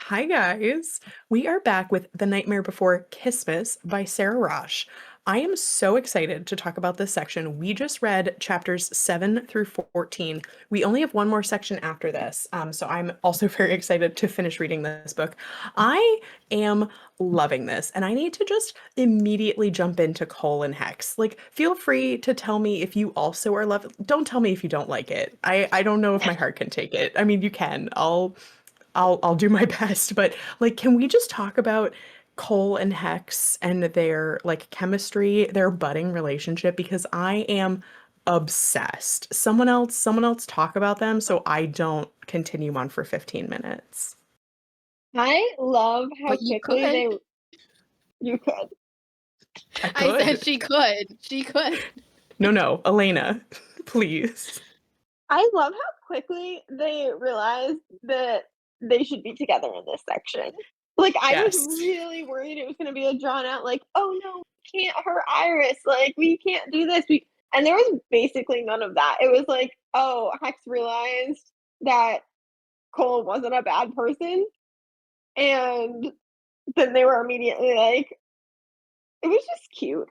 Hi, guys. We are back with The Nightmare Before Kissmas by Sarah Rosh. I am so excited to talk about this section. We just read chapters 7 through 14. We only have one more section after this, so I'm also very excited to finish reading this book. I am loving this, and I need to just immediately jump into Coal and Hex. Like, feel free to tell me if you also are loving. Don't tell me if you don't like it. I don't know if my heart can take it. I mean, you can. I'll do my best, but like, can we just talk about Cole and Hex and their like chemistry, their budding relationship? Because I am obsessed. Someone else talk about them so I don't continue on for 15 minutes. I love how But you quickly could. you could. I I said could. she could. She could. No, Elena, please. I love how quickly they realized that they should be together in this section. Like, I was Yes. really worried it was gonna be a drawn out, like, "Oh, no, we can't hurt Iris, like, we can't do this, we" and there was basically none of that. It was like, oh, Hex realized that Cole wasn't a bad person, and then they were immediately like it was just cute.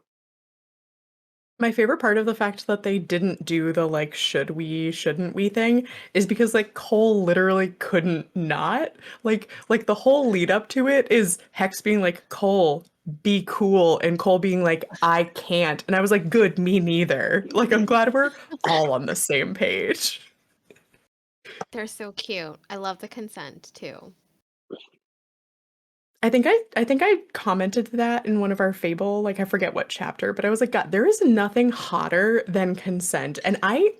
My favorite part of the fact that they didn't do the like should we, shouldn't we thing is because like Cole literally couldn't not. Like the whole lead up to it is Hex being like, Cole, be cool, and Cole being like, I can't. And I was like, good, me neither. Like I'm glad we're all on the same page. They're so cute. I love the consent too. I think I commented that in one of our Fable, like I forget what chapter, but I was like, God, there is nothing hotter than consent. And I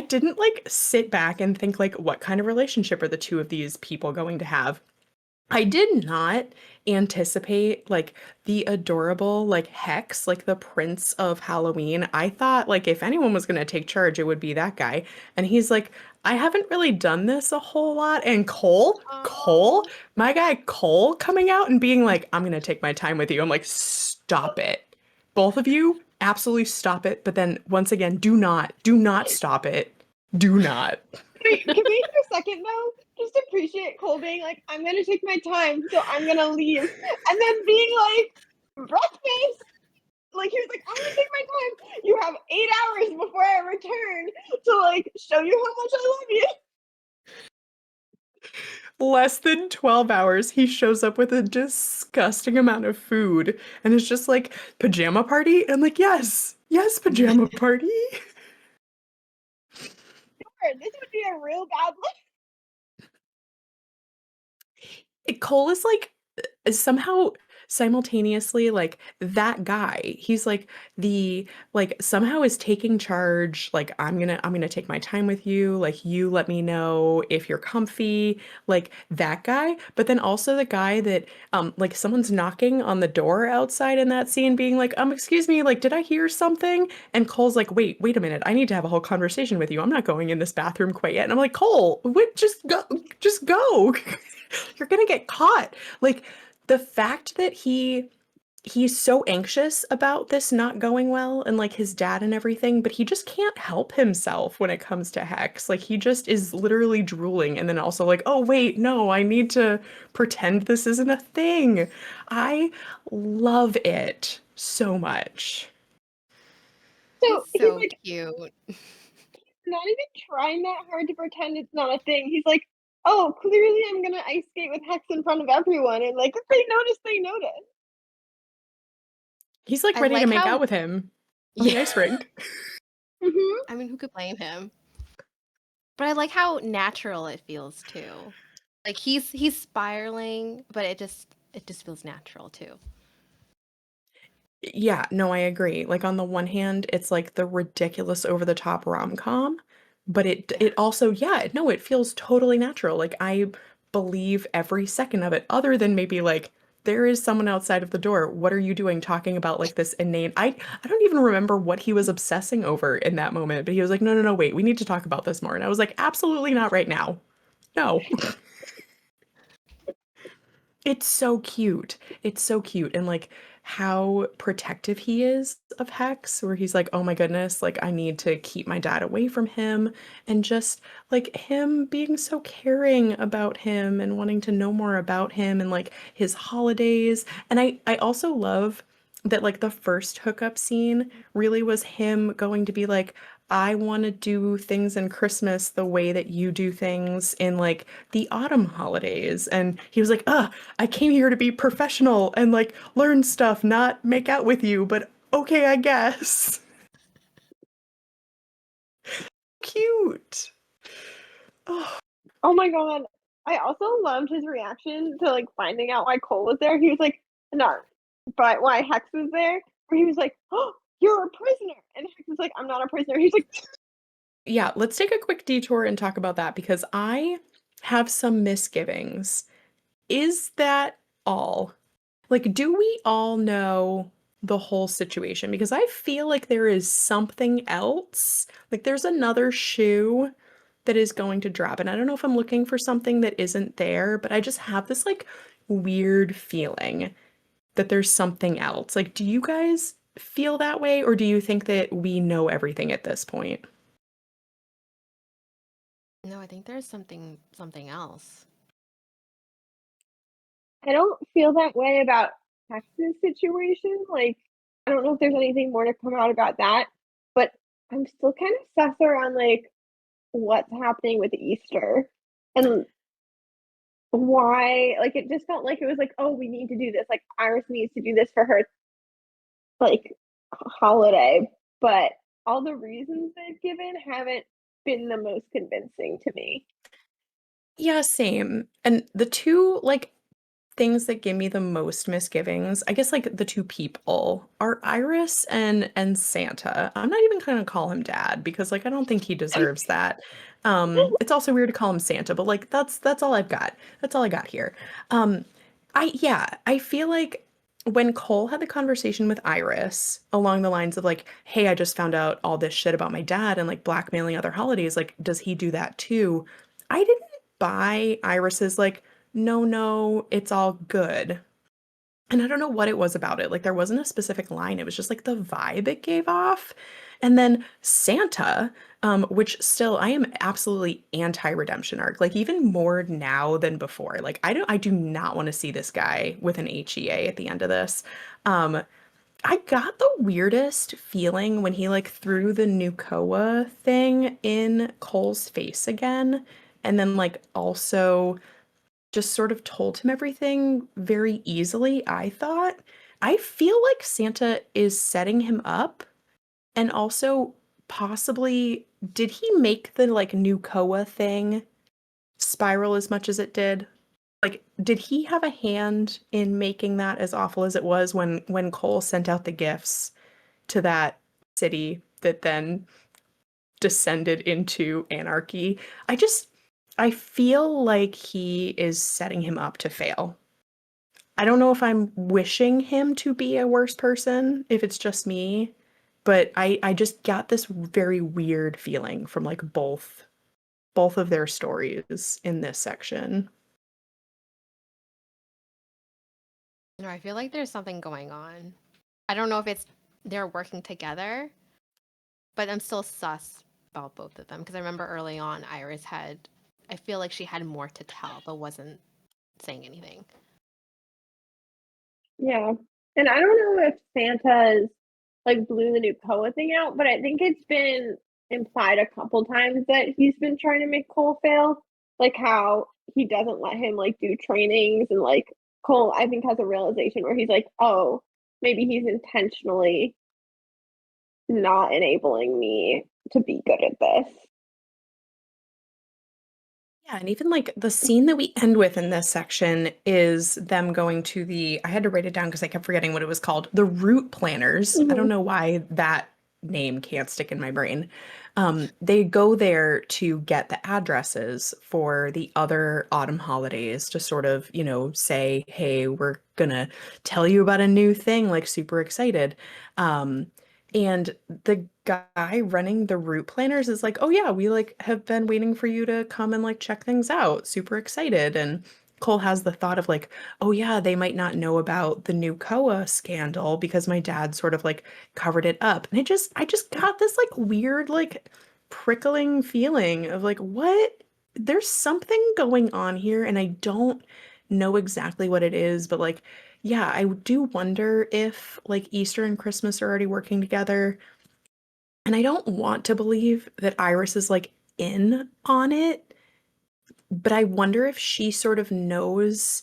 didn't like sit back and think like what kind of relationship are the two of these people going to have. I did not anticipate like the adorable like Hex, like the Prince of Halloween. I thought like if anyone was gonna take charge, it would be that guy. And he's like, I haven't really done this a whole lot. And Cole, Oh, my guy Cole coming out and being like, I'm gonna take my time with you. I'm like, stop it. Both of you, absolutely stop it. But then once again, do not stop it. Do not. Wait, can we for a second though just appreciate Cole being like, I'm gonna take my time, so I'm gonna leave, and then being like, breakfast. Like he was like, I'm gonna take my time. You have 8 hours before I return to like show you how much I love you. Less than 12 hours, he shows up with a disgusting amount of food and it's just like, pajama party? And I'm like, yes, pajama party. This would be a real bad look. Cole is like somehow simultaneously like that guy. He's like the like somehow is taking charge, like I'm gonna take my time with you, like you let me know if you're comfy, like that guy. But then also the guy that like someone's knocking on the door outside in that scene being like, excuse me, like did I hear something? And Cole's like, wait a minute, I need to have a whole conversation with you. I'm not going in this bathroom quite yet. And I'm like, Cole, wait, just go. You're gonna get caught. Like the fact that he's so anxious about this not going well and like his dad and everything, but he just can't help himself when it comes to Hex. Like he just is literally drooling and then also like, oh wait, no, I need to pretend this isn't a thing. I love it so much. he's So he's so like cute. not even trying that hard to pretend it's not a thing. He's like, oh, clearly I'm gonna ice skate with Hex in front of everyone, and like if they notice, they notice. He's like I ready to like make out how with him on the yeah. ice rink. Mm-hmm. I mean, who could blame him? But I like how natural it feels too. Like he's spiraling, but it just feels natural too. Yeah, no, I agree. Like on the one hand, it's like the ridiculous over the top rom-com, but it Yeah. it also, yeah, no, it feels totally natural. Like I believe every second of it, other than maybe like there is someone outside of the door. What are you doing talking about like this inane I don't even remember what he was obsessing over in that moment, but he was like, no, wait, we need to talk about this more. And I was like, absolutely not right now. No. It's so cute. It's so cute. And like how protective he is of Hex, where he's like, oh my goodness, like I need to keep my dad away from him. And just like him being so caring about him and wanting to know more about him and like his holidays. And I also love that like the first hookup scene really was him going to be like, I want to do things in Christmas the way that you do things in like the autumn holidays. And he was like, I came here to be professional and like learn stuff, not make out with you, but okay, I guess. Cute. Oh, Oh my god. I also loved his reaction to like finding out why Cole was there. He was like, no, but why Hex was there, where he was like, oh, you're a prisoner. And Hex was like, I'm not a prisoner. He's like, yeah, let's take a quick detour and talk about that because I have some misgivings. Is that all? Like, do we all know the whole situation? Because I feel like there is something else. Like, there's another shoe that is going to drop. And I don't know if I'm looking for something that isn't there, but I just have this like weird feeling that there's something else. Like, do you guys feel that way, or do you think that we know everything at this point? No, I think there's something else. I don't feel that way about Hex's situation. Like, I don't know if there's anything more to come out about that, but I'm still kind of sus around like what's happening with Easter and why. Like, it just felt like it was like, oh, we need to do this. Like, Iris needs to do this for her like holiday, but all the reasons they've given haven't been the most convincing to me. Yeah, same. And the two like things that give me the most misgivings, I guess like the two people are Iris and Santa. I'm not even gonna call him dad because like I don't think he deserves that. It's also weird to call him Santa, but like that's all I've got. That's all I got here. Um, I feel like when Cole had the conversation with Iris along the lines of like, hey, I just found out all this shit about my dad and like blackmailing other holidays, like, does he do that too? I didn't buy Iris's like, no, no, it's all good. And I don't know what it was about it. Like there wasn't a specific line. It was just like the vibe it gave off. And then Santa, which still I am absolutely anti-redemption arc. Like even more now than before. Like I do not want to see this guy with an HEA at the end of this. Um, I got the weirdest feeling when he like threw the Nukoa thing in Cole's face again. And then like also just sort of told him everything very easily, I thought. I feel like Santa is setting him up and also possibly did he make the like new Koa thing spiral as much as it did? Like did he have a hand in making that as awful as it was when Cole sent out the gifts to that city that then descended into anarchy? I feel like he is setting him up to fail. I don't know if I'm wishing him to be a worse person, if it's just me, but I just got this very weird feeling from like both of their stories in this section. No, I feel like there's something going on. I don't know if it's they're working together, but I'm still sus about both of them because I remember early on Iris had I feel like she had more to tell but wasn't saying anything. Yeah. And I don't know if Santa's like blew the new Koa thing out, but I think it's been implied a couple times that he's been trying to make Cole fail. Like how he doesn't let him like do trainings and like Cole I think has a realization where he's like, oh, maybe he's intentionally not enabling me to be good at this. Yeah, and even like the scene that we end with in this section is them going to the, I had to write it down because I kept forgetting what it was called, the route planners. I don't Hmm. know why that name can't stick in my brain. They go there to get the addresses for the other autumn holidays to sort of, say, hey, we're gonna tell you about a new thing, like super excited. Um, and the guy running the route planners is like, "Oh yeah, we like have been waiting for you to come and like check things out. Super excited." And Cole has the thought of like, oh yeah, they might not know about the new Koa scandal because my dad sort of like covered it up. And I just got this like weird, like prickling feeling of like, what? There's something going on here, and I don't know exactly what it is, but like, yeah, I do wonder if like Easter and Christmas are already working together. And I don't want to believe that Iris is like in on it, but I wonder if she sort of knows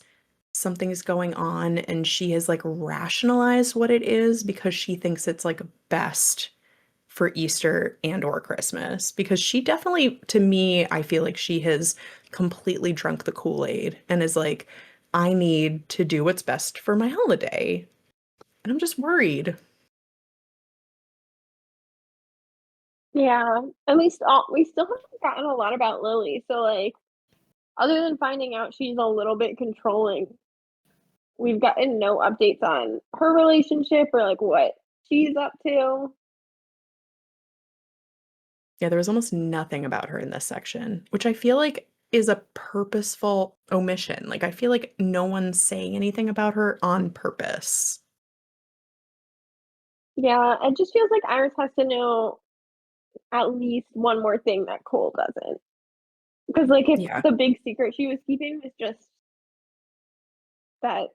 something is going on and she has like rationalized what it is because she thinks it's like best for Easter and or Christmas. Because she definitely, to me, I feel like she has completely drunk the Kool-Aid and is like, I need to do what's best for my holiday. And I'm just worried. Yeah, and we still haven't gotten a lot about Lily, so, like, other than finding out she's a little bit controlling, we've gotten no updates on her relationship or, like, what she's up to. Yeah, there was almost nothing about her in this section, which I feel like is a purposeful omission. Like, I feel like no one's saying anything about her on purpose. Yeah, it just feels like Iris has to know at least one more thing that Cole doesn't. Because, like, if Yeah. the big secret she was keeping was just that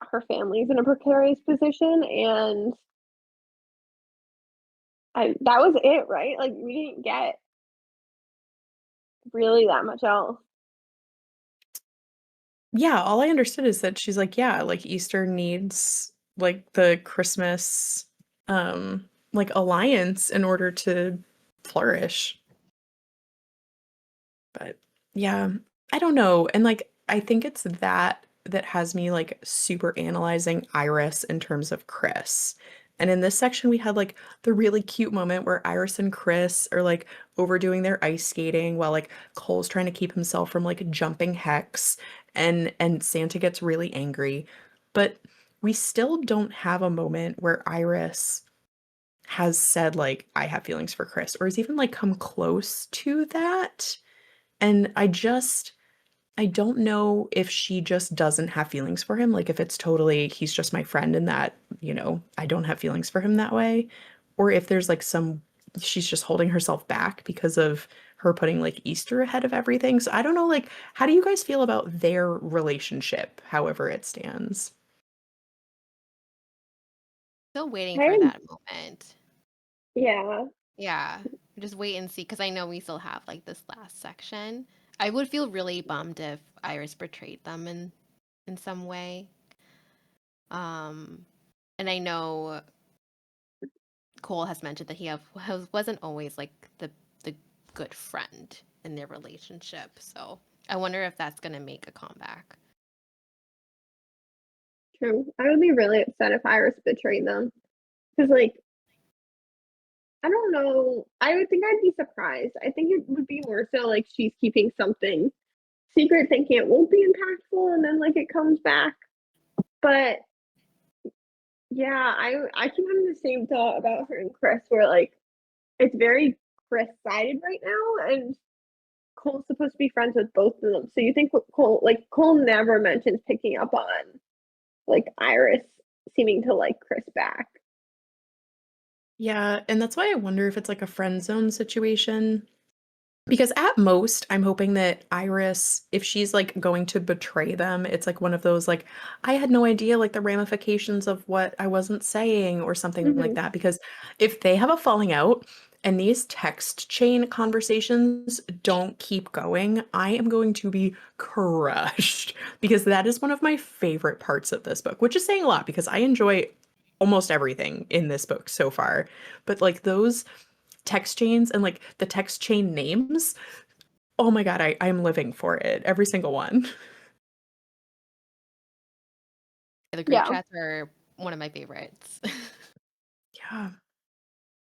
her family's in a precarious position and that was it, right? Like, we didn't get really that much else. Yeah, all I understood is that she's like, yeah, like Easter needs like the Christmas like alliance in order to flourish. But yeah, I don't know. And like I think it's that that has me like super analyzing Iris in terms of Kris. And in this section we had like the really cute moment where Iris and Kris are like overdoing their ice skating while like Cole's trying to keep himself from like jumping Hex and Santa gets really angry. But we still don't have a moment where Iris has said like I have feelings for Kris or has even like come close to that. And I don't know if she just doesn't have feelings for him, like if it's totally he's just my friend and that, I don't have feelings for him that way, or if there's like some she's just holding herself back because of her putting like Easter ahead of everything. So I don't know, like, how do you guys feel about their relationship, however it stands? Still waiting for I that moment. Yeah. Yeah, just wait and see because I know we still have like this last section. I would feel really bummed if Iris betrayed them in some way. Um, and I know Cole has mentioned that wasn't always like the good friend in their relationship. So I wonder if that's gonna make a comeback. True. I would be really upset if Iris betrayed them. Because, like, I don't know. I would think I'd be surprised. I think it would be more so like she's keeping something secret, thinking it won't be impactful, and then like it comes back. But yeah, I keep having the same thought about her and Kris, where like it's very Kris sided right now, and Cole's supposed to be friends with both of them. So you think what Cole never mentions picking up on like Iris seeming to like Kris back. Yeah, and that's why I wonder if it's like a friend zone situation. Because at most, I'm hoping that Iris, if she's like going to betray them, it's like one of those like, I had no idea like the ramifications of what I wasn't saying or something like Hmm. that. Because if they have a falling out and these text chain conversations don't keep going, I am going to be crushed because that is one of my favorite parts of this book, which is saying a lot because I enjoy almost everything in this book so far. But like those text chains and like the text chain names. Oh my God, I'm living for it. Every single one. The group Yeah. chats are one of my favorites. Yeah,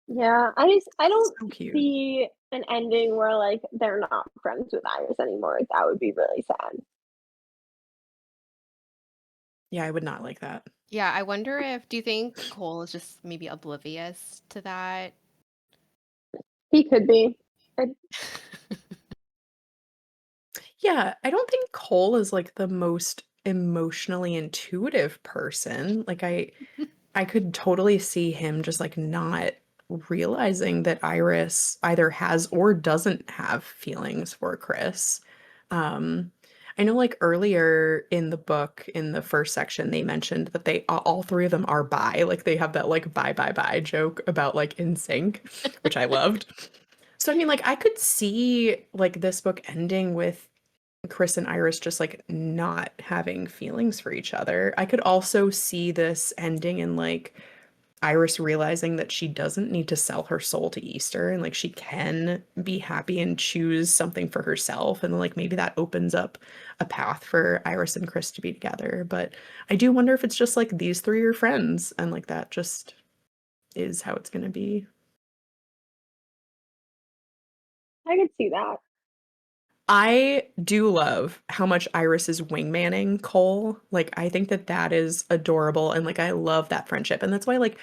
Yeah, I don't so cute. see an ending where like they're not friends with Iris anymore. That would be really sad. Yeah, I would not like that. Yeah, I wonder if do you think Cole is just maybe oblivious to that? He could be. I, Yeah, I don't think Cole is like the most emotionally intuitive person. Like I could totally see him just like not realizing that Iris either has or doesn't have feelings for Kris. Um, I know like earlier in the book, in the first section, they mentioned that they all three of them are bi. Like they have that like bye bye bye joke about like in sync, which I loved. So I mean, like I could see like this book ending with Kris and Iris just like not having feelings for each other. I could also see this ending in like Iris realizing that she doesn't need to sell her soul to Easter and like she can be happy and choose something for herself. And like maybe that opens up a path for Iris and Kris to be together. But I do wonder if it's just like these three are friends and like that just is how it's going to be. I could see that. I do love how much Iris is wingmanning Cole. Like, I think that that is adorable. And like, I love that friendship. And that's why, like,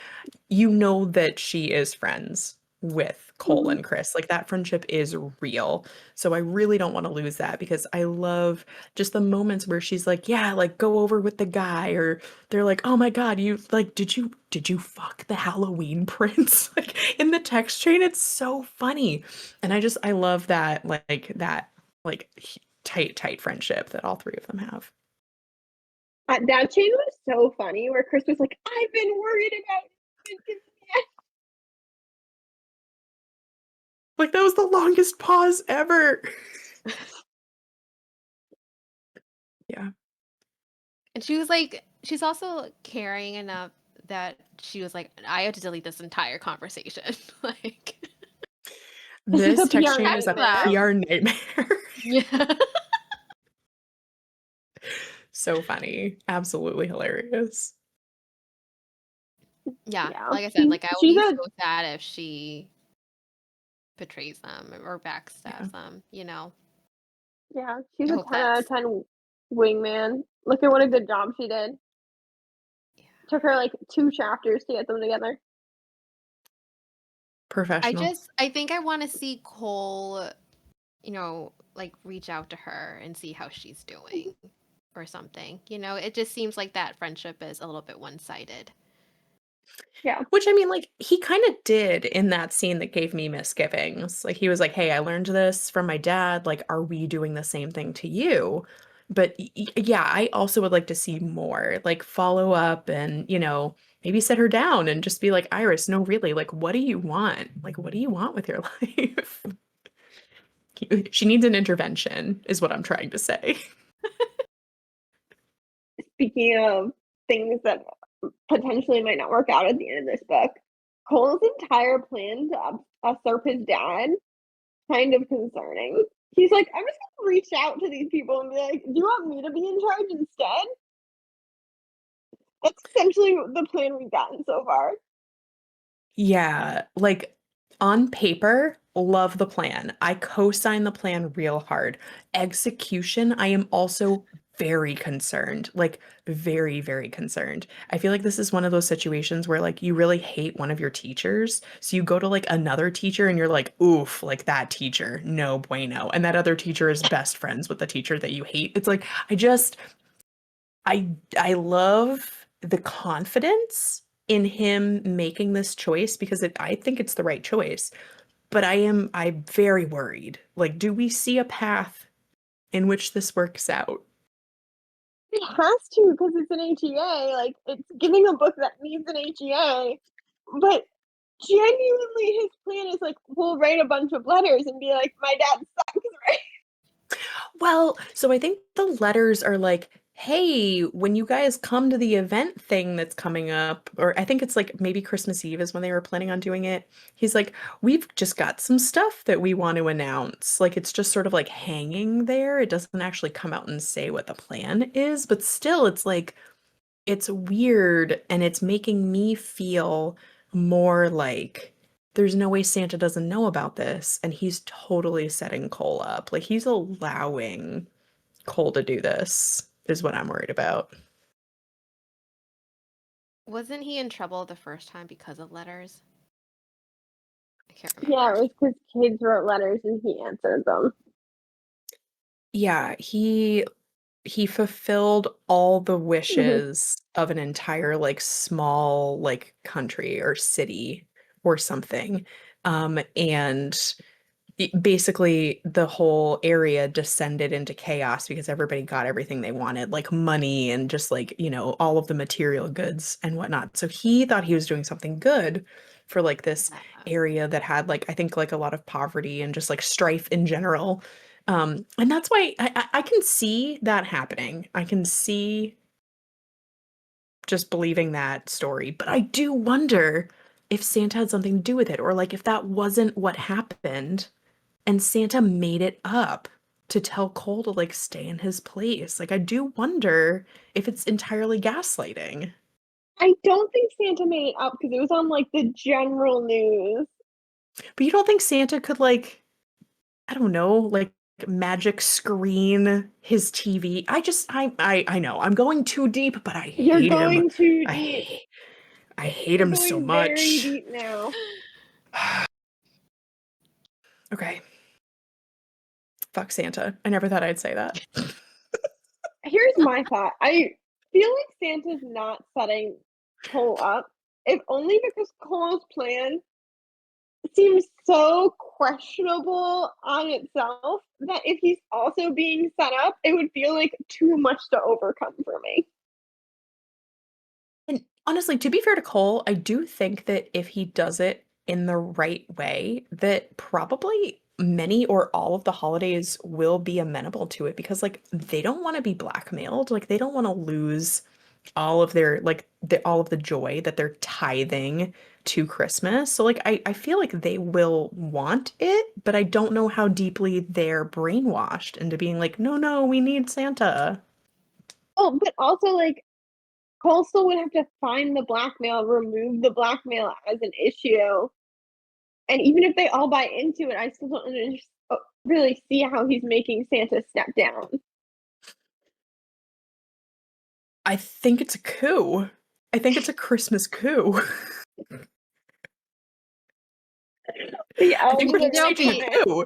you know that she is friends with Cole Mhm. and Kris. Like that friendship is real. So I really don't want to lose that because I love just the moments where she's like, "Yeah, like go over with the guy," or they're like, "Oh my God, you like did you fuck the Halloween prince?" Like in the text chain, it's so funny. And I love that tight friendship that all three of them have. That chain was so funny where Chris was like, "I've been worried about it." Like that was the longest pause ever. Yeah. And she was like, she's also caring enough that she was like, I have to delete this entire conversation. Like, She's a This text PR chain is a them. nightmare. PR nightmare. Yeah. So funny. Absolutely hilarious. Yeah. Yeah, Like I said, like I would she's be a so sad if she betrays them or Yeah. backstabs them, you know? yeah, she's I a hope 10 out of that's, 10 wingman. Look at what a good job she did. yeah. Took her like 2 chapters to get them together. Professional. I think I want to see Cole, you know, like reach out to her and see how she's doing or something. You know, it just seems like that friendship is a little bit one-sided. Yeah. Which I mean, like, he kind of did in that scene that gave me misgivings. Like, he was like, "Hey, I learned this from my dad. Like, are we doing the same thing to you?" But yeah, I also would like to see more, like, follow up and, maybe sit her down and just be like, "Iris, no, really, like, what do you want? Like, what do you want with your life?" She needs an intervention, is what I'm trying to say. Speaking of things that potentially might not work out at the end of this book, Cole's entire plan to usurp his dad kind of concerning. He's like, I'm just gonna reach out to these people and be like, "Do you want me to be in charge instead?" That's essentially the plan we've gotten so far. Yeah, like on paper, love the plan. I co-sign the plan real hard. Execution, I am also very concerned, like very, very concerned. I feel like this is one of those situations where like you really hate one of your teachers. So you go to like another teacher and you're like, oof, like that teacher, no bueno. And that other teacher is best friends with the teacher that you hate. It's like, I love the confidence in him making this choice because I think it's the right choice. But I'm very worried. Like, do we see a path in which this works out? It has to because it's an HEA. Like, it's giving a book that needs an HEA. But genuinely, his plan is like, we'll write a bunch of letters and be like, my dad sucks, right? Well, so I think the letters are like, hey, when you guys come to the event thing that's coming up, or I think it's like maybe Christmas Eve is when they were planning on doing it. He's like, we've just got some stuff that we want to announce. Like it's just sort of like hanging there. It doesn't actually come out and say what the plan is, but still, it's like, it's weird and it's making me feel more like there's no way Santa doesn't know about this and he's totally setting Cole up. Like he's allowing Cole to do this is what I'm worried about. Wasn't he in trouble the first time because of letters? I can't Yeah, remember. it was because kids wrote letters and he answered them. Yeah, he fulfilled all the Mhm. wishes of an entire like small like country or city or something. And basically the whole area descended into chaos because everybody got everything they wanted, like money and just like, all of the material goods and whatnot. So he thought he was doing something good for like this Yeah. area that had like, I think like a lot of poverty and just like strife in general. And that's why I can see that happening. I can see just believing that story, but I do wonder if Santa had something to do with it, or like if that wasn't what happened and Santa made it up to tell Cole to like stay in his place. Like I do wonder if it's entirely gaslighting. I don't think Santa made it up because it was on like the general news. But you don't think Santa could like, I don't know, like magic screen his TV? I know. I'm going too deep, but I You're hate him. going too I deep. hate, I hate You're him so going very much. deep now. Okay. Fuck Santa. I never thought I'd say that. Here's my thought. I feel like Santa's not setting Cole up, if only because Cole's plan seems so questionable on itself that if he's also being set up, it would feel like too much to overcome for me. And honestly, to be fair to Cole, I do think that if he does it in the right way, that probably many or all of the holidays will be amenable to it because like they don't want to be blackmailed. Like they don't want to lose all of their like all of the joy that they're tithing to Christmas. So like I feel like they will want it, but I don't know how deeply they're brainwashed into being like, no, no, we need Santa. Oh, but also like Cole still would have to find the blackmail, remove the blackmail as an issue. And even if they all buy into it, I still don't really see how he's making Santa step down. I think it's a coup. I think it's a Christmas coup. The I think elves we're think are gonna there'll staging a be punish. coup.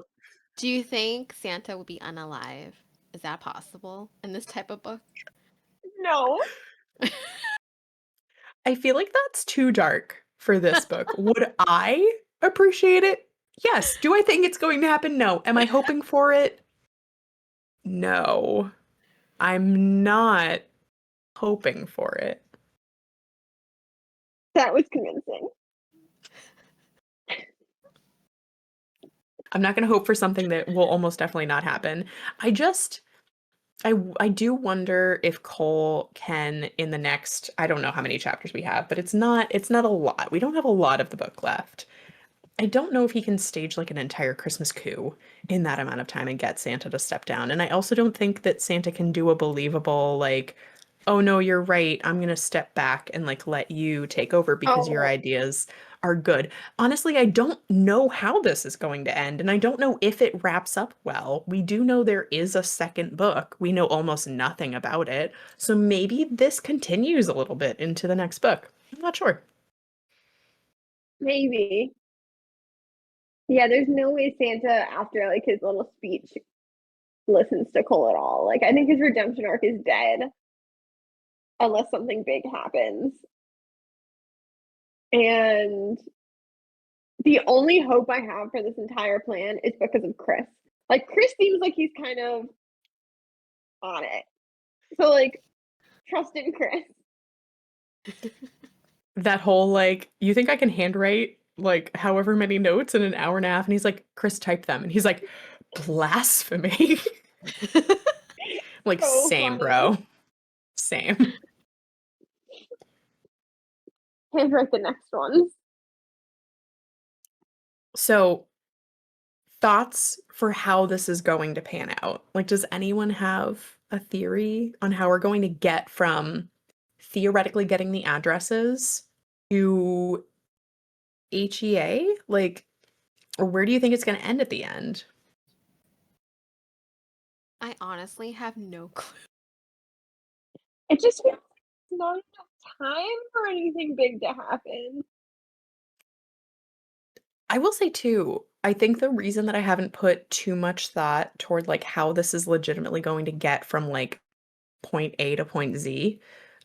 Do you think Santa will be unalive? Is that possible in this type of book? No. I feel like that's too dark for this book. Would I appreciate it? Yes. Do I think it's going to happen? No. Am I hoping for it? No. I'm not hoping for it. That was convincing. I'm not going to hope for something that will almost definitely not happen. I just I do wonder if Cole can in the next, I don't know how many chapters we have, but it's not a lot. We don't have a lot of the book left. I don't know if he can stage like an entire Christmas coup in that amount of time and get Santa to step down. And I also don't think that Santa can do a believable like, oh no, you're right. I'm gonna step back and like let you take over because your Oh, ideas are good. Honestly, I don't know how this is going to end, and I don't know if it wraps up well. We do know there is a second book. We know almost nothing about it. So maybe this continues a little bit into the next book. I'm not sure. maybe. Yeah, there's no way Santa, after like his little speech, listens to Cole at all. Like, I think his redemption arc is dead unless something big happens. And the only hope I have for this entire plan is because of Kris. Like, Kris seems like he's kind of on it. So, like, trust in Kris. That whole like, you think I can handwrite like however many notes in an hour and a half? And he's like, Kris, type them. And he's like, blasphemy. Like, So same, funny. bro. Same. Handwrite the next ones. So, thoughts for how this is going to pan out? Like, does anyone have a theory on how we're going to get from theoretically getting the addresses to HEA? Like, or where do you think it's going to end at the end? I honestly have no clue. It just feels like there's not enough time for anything big to happen. I will say too, I think the reason that I haven't put too much thought toward like how this is legitimately going to get from like point A to point Z.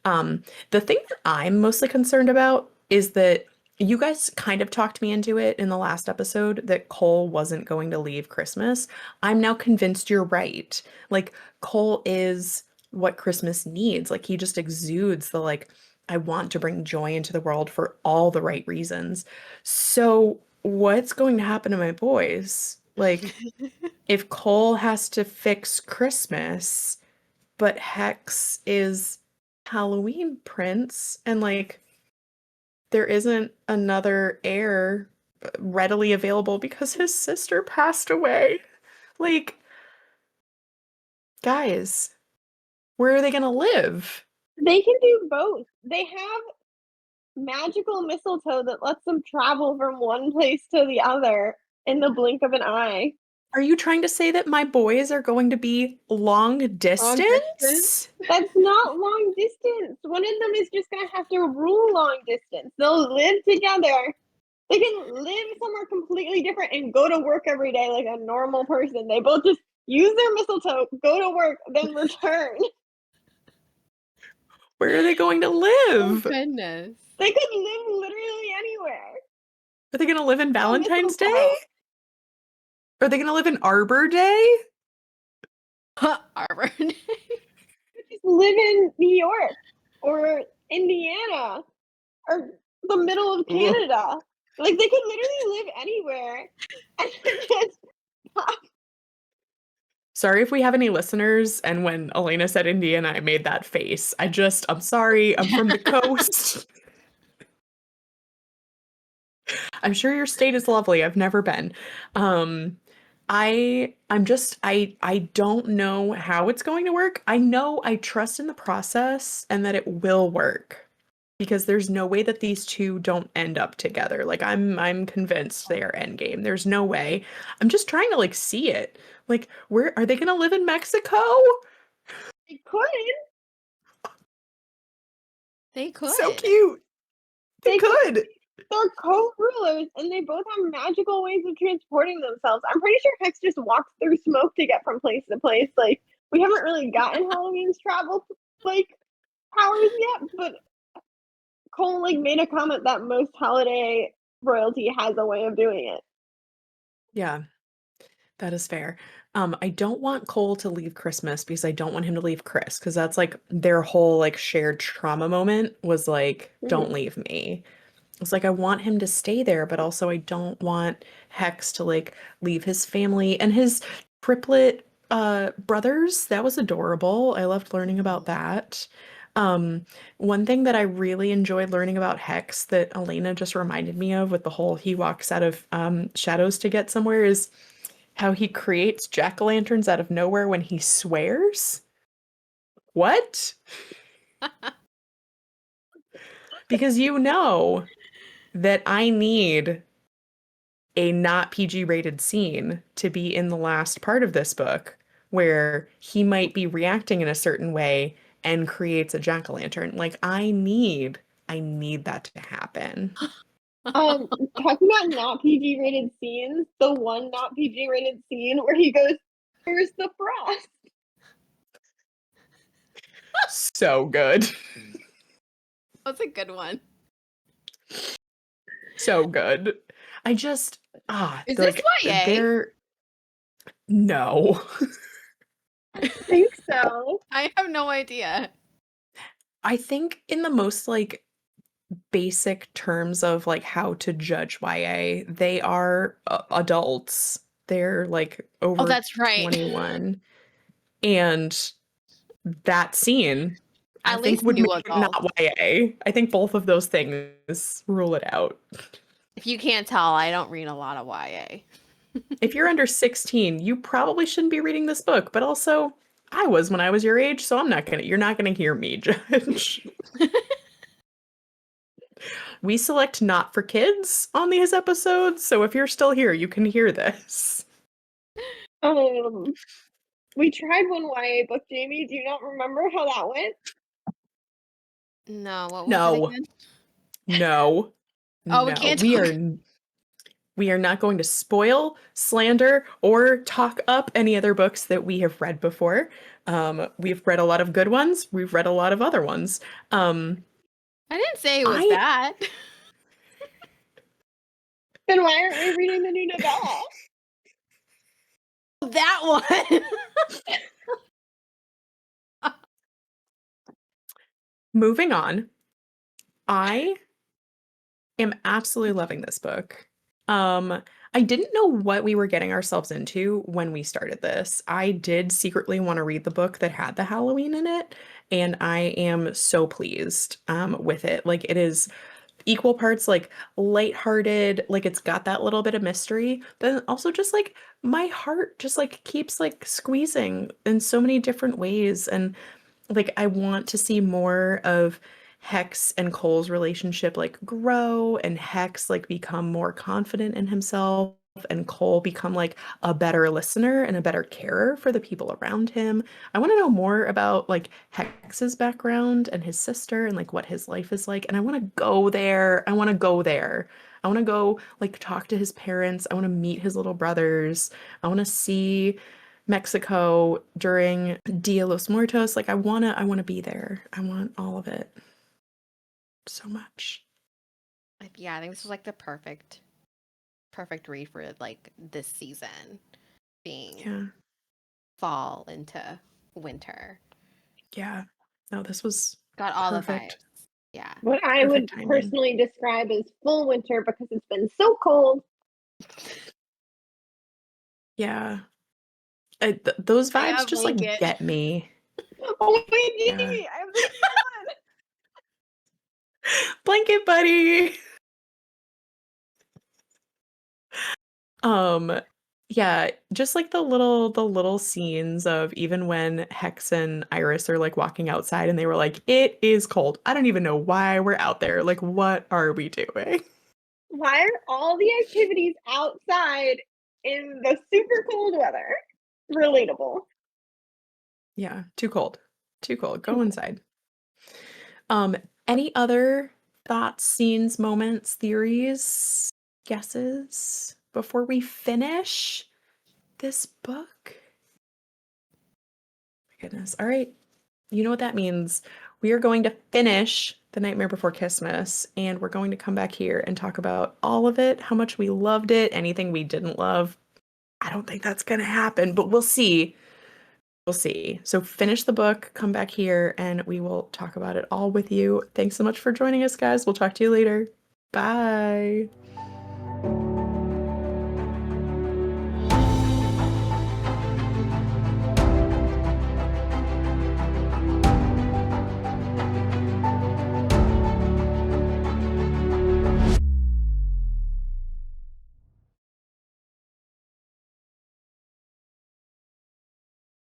The thing that I'm mostly concerned about is that you guys kind of talked me into it in the last episode that Cole wasn't going to leave Christmas. I'm now convinced you're right. Like, Cole is what Christmas needs. Like, he just exudes the, like, I want to bring joy into the world for all the right reasons. So, what's going to happen to my boys? Like, if Cole has to fix Christmas, but Hex is Halloween Prince, and like there isn't another heir readily available because his sister passed away. Like, guys, where are they gonna live? They can do both. They have magical mistletoe that lets them travel from one place to the other in the blink of an eye. Are you trying to say that my boys are going to be long Long distance? distance? That's not long distance. One of them is just gonna have to rule long distance. They'll live together. They can live somewhere completely different and go to work every day like a normal person. They both just use their mistletoe, go to work, then return. Where are they going to Oh live? goodness. They could live literally anywhere. Are they gonna live in No Valentine's Day? mistletoe. Are they gonna live in Arbor Day? Arbor. Just live in New York or Indiana or the middle of Ugh. Canada. Like they could literally live anywhere and just Sorry if we have any listeners, and when Elena said Indiana, I made that face. I'm sorry, I'm from the coast. I'm sure your state is lovely. I've never been. Um, I don't know how it's going to work. I know I trust in the process and that it will work because there's no way that these two don't end up together. Like I'm convinced they are endgame. There's no way. I'm just trying to like see it. Like, where are they gonna live in Mexico? they could. They So could. cute. They They could. could. They're co-rulers and they both have magical ways of transporting themselves. I'm pretty sure Hex just walks through smoke to get from place to place. Like we haven't really gotten Halloween's travel like powers yet, but Cole like made a comment that most holiday royalty has a way of doing it. Yeah, that is fair. I don't want Cole to leave Christmas because I don't want him to leave Kris because that's like their whole like shared trauma moment was like, don't Mhm. leave me. It's like I want him to stay there, but also I don't want Hex to like leave his family and his triplet brothers. That was adorable. I loved learning about that. Um, One thing that I really enjoyed learning about Hex that Elena just reminded me of with the whole he walks out of shadows to get somewhere is how he creates jack-o'-lanterns out of nowhere when he swears. What? Because you know that I need a not PG rated scene to be in the last part of this book where he might be reacting in a certain way and creates a jack-o'-lantern. Like I need that to happen. Talking about not PG rated scenes, the one not PG rated scene where he goes, "Where's the frost?" So good. That's a good one. So good. I just Is this like YA? they're no. I think so. I have no idea. I think in the most like basic terms of like how to judge YA, they are adults. They're like Oh, over that's right. 21. And that scene, I At think least would new make it not adults. YA. I think both of those things rule it out. If you can't tell, I don't read a lot of YA. If you're under 16, you probably shouldn't be reading this book, but also I was when I was your age, so you're not gonna hear me judge. We select not for kids on these episodes, so if you're still here, you can hear this. Um, we tried one YA book, Jamie. Do you not remember how that went? No, what was it No, again? no, Oh, we no. can't talk. We are not going to spoil, slander, or talk up any other books that we have read before. We've read a lot of good ones. We've read a lot of other ones. Um, I didn't say it was I bad. Then why aren't we reading the new novella? That one. moving on. I am absolutely loving this book. I didn't know what we were getting ourselves into when we started this. I did secretly want to read the book that had the Halloween in it, and I am so pleased with it. Like it is equal parts like lighthearted, like it's got that little bit of mystery, but also just like my heart just like keeps like squeezing in so many different ways. And like I want to see more of Hex and Cole's relationship like grow and Hex like become more confident in himself and Cole become like a better listener and a better carer for the people around him. I want to know more about like Hex's background and his sister and like what his life is like. And I want to go there. I want to go there. I want to go like talk to his parents. I want to meet his little brothers. I want to see Mexico during Dia los Muertos. Like I wanna be there. I want all of it so much. Yeah, I think this was like the perfect read for like this season, being Yeah. fall into winter. Yeah. No, this was Got all the vibes. perfect. Yeah. What I would Perfect timing. personally describe as full winter because it's been so cold. Yeah. Those I vibes got a just like blanket. get me. Oh wait, Yeah. I have the same one. Blanket buddy. Um, yeah, just like the little scenes of even when Hex and Iris are like walking outside and they were like, it is cold. I don't even know why we're out there. Like, what are we doing? Why are all the activities outside in the super cold weather? Relatable. Yeah, too cold. Too cold. Too Go cold. inside. Um, any other thoughts, scenes, moments, theories, guesses before we finish this book? My goodness. All right. You know what that means. We are going to finish The Nightmare Before Christmas, and we're going to come back here and talk about all of it, how much we loved it, anything we didn't love. I don't think that's going to happen, but we'll see. We'll see. So finish the book, come back here, and we will talk about it all with you. Thanks so much for joining us, guys. We'll talk to you later. Bye.